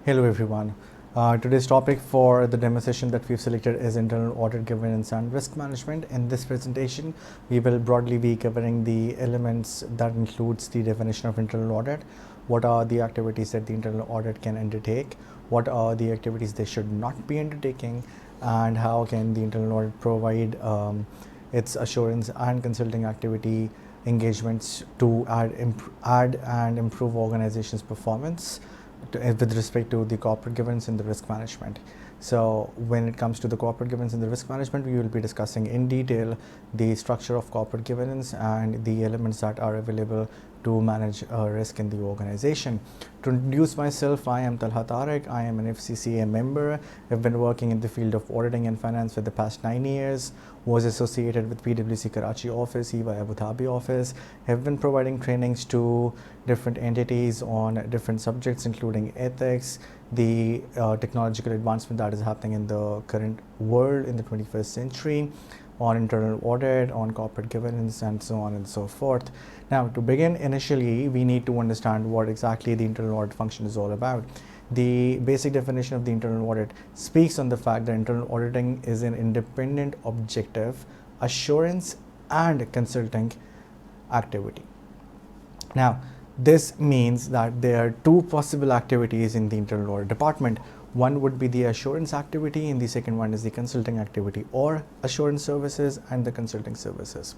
Hello everyone. Today's topic for the demo session that we've selected is Internal Audit Governance and Risk Management. In this presentation, we will broadly be covering the elements that includes the definition of internal audit, what are the activities that the internal audit can undertake, what are the activities they should not be undertaking, and how can the internal audit provide its assurance and consulting activity engagements to add and improve organization's performance with respect to the corporate governance and the risk management. So when it comes to the corporate governance and the risk management, we will be discussing in detail the structure of corporate governance and the elements that are available to manage risk in the organization. To introduce myself, I am Talha Tariq. I am an FCCA member. I've been working in the field of auditing and finance for the past 9 years, was associated with PwC Karachi office, EY Abu Dhabi office, have been providing trainings to different entities on different subjects including ethics, the technological advancement that is happening in the current world in the 21st century, on internal audit, on corporate governance, and so on and so forth. Now, to begin initially, we need to understand what exactly the internal audit function is all about. The basic definition of the internal audit speaks on the fact that internal auditing is an independent, objective, assurance, and consulting activity. Now, this means that there are two possible activities in the internal audit department. One would be the assurance activity, and the second one is the consulting activity, or assurance services and the consulting services.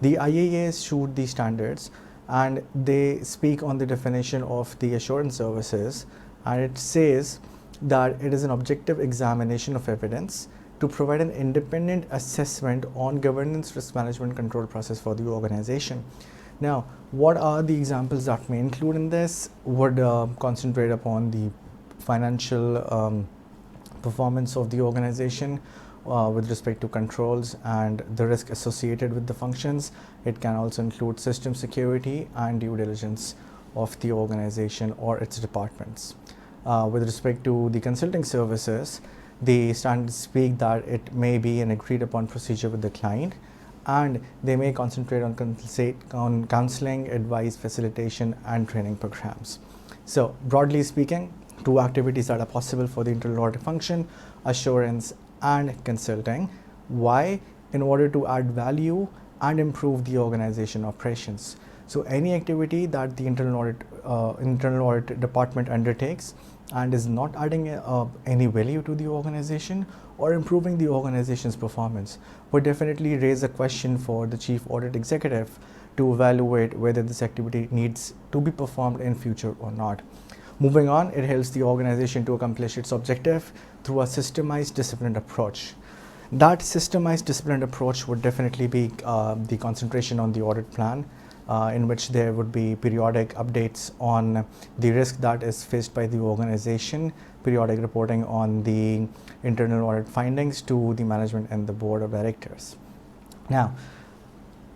The IAA issued the standards and they speak on the definition of the assurance services, and it says that it is an objective examination of evidence to provide an independent assessment on governance, risk management, control process for the organization. Now, what are the examples that may include in this? Would concentrate upon the financial performance of the organization with respect to controls and the risk associated with the functions. It can also include system security and due diligence of the organization or its departments. With respect to the consulting services, the standards speak that it may be an agreed upon procedure with the client, and they may concentrate on counseling, advice, facilitation, and training programs. So, broadly speaking, two activities that are possible for the internal audit function: assurance and consulting. Why? In order to add value and improve the organization operations. So any activity that the internal audit department undertakes and is not adding any value to the organization or improving the organization's performance would definitely raise a question for the chief audit executive to evaluate whether this activity needs to be performed in future or not. Moving on, it helps the organization to accomplish its objective through a systemized, disciplined approach. That systemized, disciplined approach would definitely be the concentration on the audit plan, in which there would be periodic updates on the risk that is faced by the organization, periodic reporting on the internal audit findings to the management and the board of directors. Now,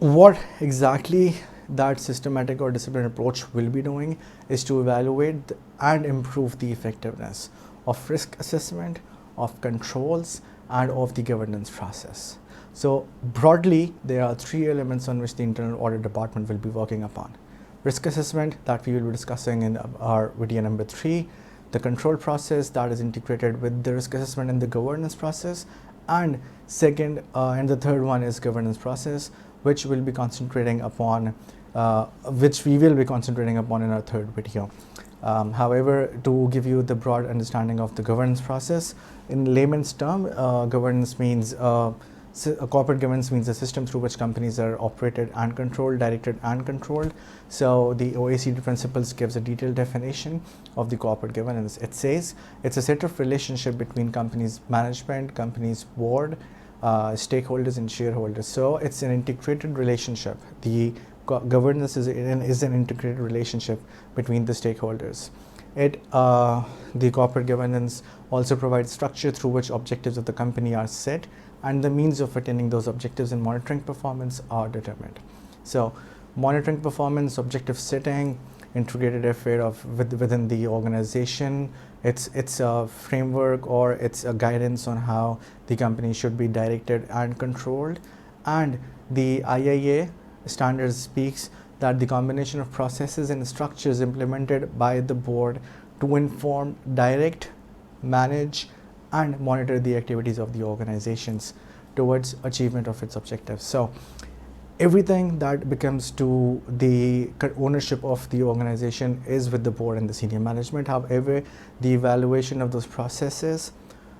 what exactly that systematic or disciplined approach will be doing is to evaluate and improve the effectiveness of risk assessment, of controls, and of the governance process. So broadly, there are three elements on which the internal audit department will be working upon: risk assessment, that we will be discussing in our video number 3, the control process that is integrated with the risk assessment and the governance process, and the third one is governance process, which will be concentrating upon which we will be concentrating upon in our third video. However, to give you the broad understanding of the governance process, in layman's term, governance means corporate governance means a system through which companies are operated and controlled, directed and controlled. So the OECD principles gives a detailed definition of the corporate governance. It says it's a set of relationship between companies' management, companies' board, stakeholders and shareholders. So it's an integrated relationship. The governance is an integrated relationship between the stakeholders. The corporate governance also provides structure through which objectives of the company are set and the means of attaining those objectives and monitoring performance are determined. So monitoring performance, objective setting, integrated effort within the organization. It's a framework or it's a guidance on how the company should be directed and controlled. And the IIA standards speaks that the combination of processes and structures implemented by the board to inform, direct, manage, and monitor the activities of the organizations towards achievement of its objectives. So everything that becomes to the ownership of the organization is with the board and the senior management. However, the evaluation of those processes,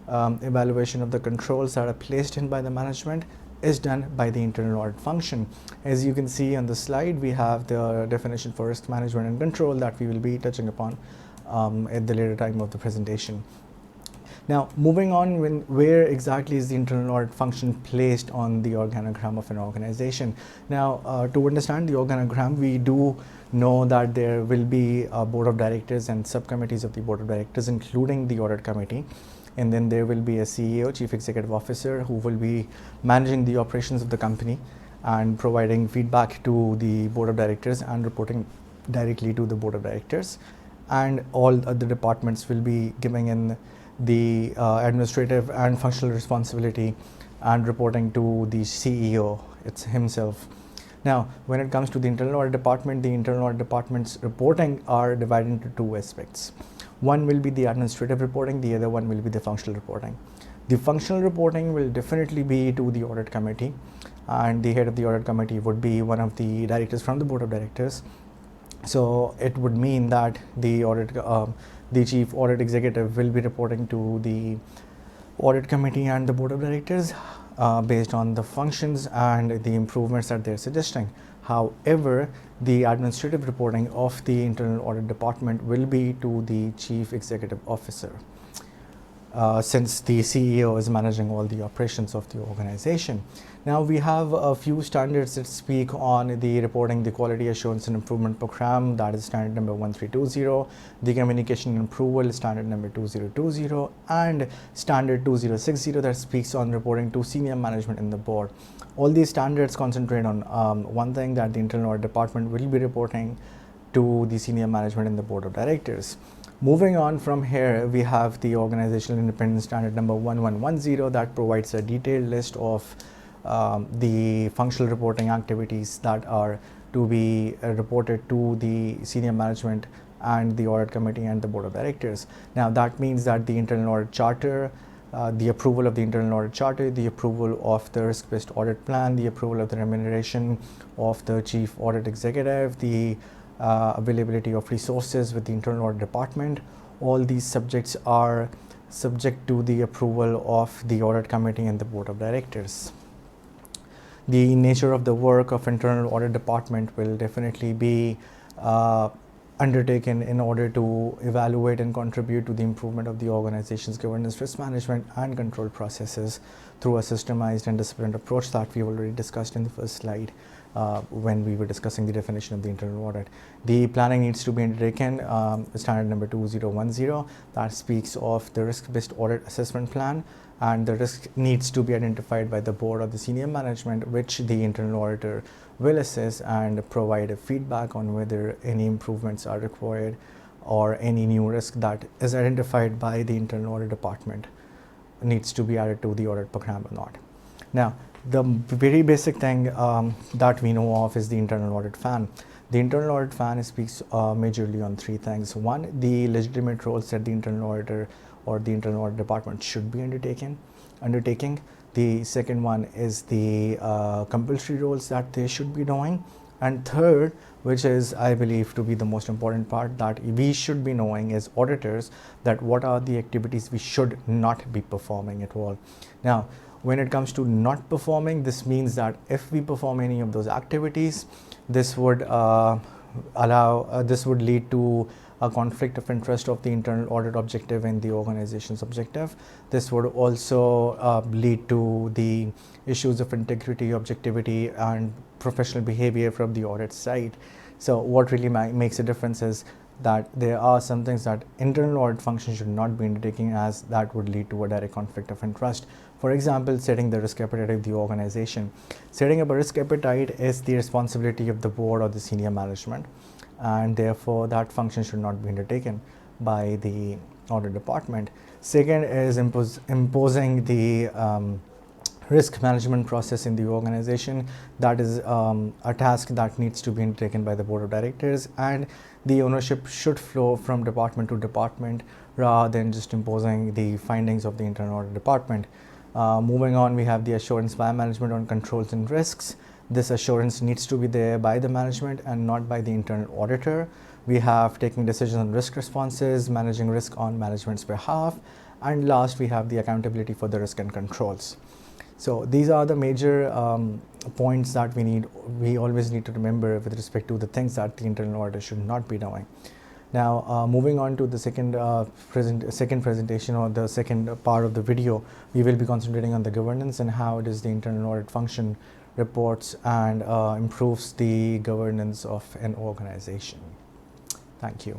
evaluation of the controls that are placed in by the management is done by the internal audit function. As you can see on the slide, we have the definition for risk management and control that we will be touching upon at the later time of the presentation. Now, moving on, where exactly is the internal audit function placed on the organogram of an organization? Now, to understand the organogram, we do know that there will be a board of directors and subcommittees of the board of directors, including the audit committee. And then there will be a CEO, Chief Executive Officer, who will be managing the operations of the company and providing feedback to the board of directors and reporting directly to the board of directors. And all other departments will be giving in the administrative and functional responsibility and reporting to the CEO himself. Now, when it comes to the internal audit department's reporting are divided into two aspects. One will be the administrative reporting, the other one will be the functional reporting. The functional reporting will definitely be to the audit committee, and the head of the audit committee would be one of the directors from the board of directors. So it would mean that the chief audit executive will be reporting to the audit committee and the board of directors based on the functions and the improvements that they're suggesting. However, the administrative reporting of the internal audit department will be to the chief executive officer, since the CEO is managing all the operations of the organization. Now, we have a few standards that speak on the reporting the quality assurance and improvement program, that is standard number 1320, the communication and approval standard number 2020, and standard 2060 that speaks on reporting to senior management in the board. All these standards concentrate on one thing, that the internal audit department will be reporting to the senior management in the board of directors. Moving on from here, we have the organizational independence standard number 1110 that provides a detailed list of the functional reporting activities that are to be reported to the senior management and the audit committee and the board of directors. Now, that means that the internal audit charter, the approval of the internal audit charter, the approval of the risk-based audit plan, the approval of the remuneration of the chief audit executive, the availability of resources with the internal audit department, all these subjects are subject to the approval of the audit committee and the board of directors. The nature of the work of internal audit department will definitely be undertaken in order to evaluate and contribute to the improvement of the organization's governance, risk management, and control processes through a systemized and disciplined approach that we already discussed in the first slide when we were discussing the definition of the internal audit. The planning needs to be undertaken, standard number 2010, that speaks of the risk-based audit assessment plan, and the risk needs to be identified by the board or the senior management, which the internal auditor will assess and provide a feedback on whether any improvements are required or any new risk that is identified by the internal audit department needs to be added to the audit program or not. Now, the very basic thing that we know of is the internal audit fan. The internal audit fan speaks majorly on three things. One, the legitimate roles that the internal auditor or the internal audit department should be undertaking. The second one is the compulsory roles that they should be doing. And third, which is I believe to be the most important part, that we should be knowing as auditors that what are the activities we should not be performing at all. Now, when it comes to not performing, this means that if we perform any of those activities, this would this would lead to a conflict of interest of the internal audit objective and the organization's objective. This would also lead to the issues of integrity, objectivity, and professional behavior from the audit side. So what really makes a difference is that there are some things that internal audit function should not be undertaking, as that would lead to a direct conflict of interest. For example, setting the risk appetite of the organization. Setting up a risk appetite is the responsibility of the board or the senior management, and therefore that function should not be undertaken by the audit department. Second is imposing the risk management process in the organization. That is a task that needs to be undertaken by the board of directors, and the ownership should flow from department to department rather than just imposing the findings of the internal audit department. Moving on, we have the assurance by management on controls and risks. This assurance needs to be there by the management and not by the internal auditor. We have taking decisions on risk responses, managing risk on management's behalf, and last we have the accountability for the risk and controls. So these are the major points that we always need to remember with respect to the things that the internal auditor should not be doing. Now, moving on to the second presentation, or the second part of the video, we will be concentrating on the governance and how does the internal audit function, reports, and improves the governance of an organization. Thank you.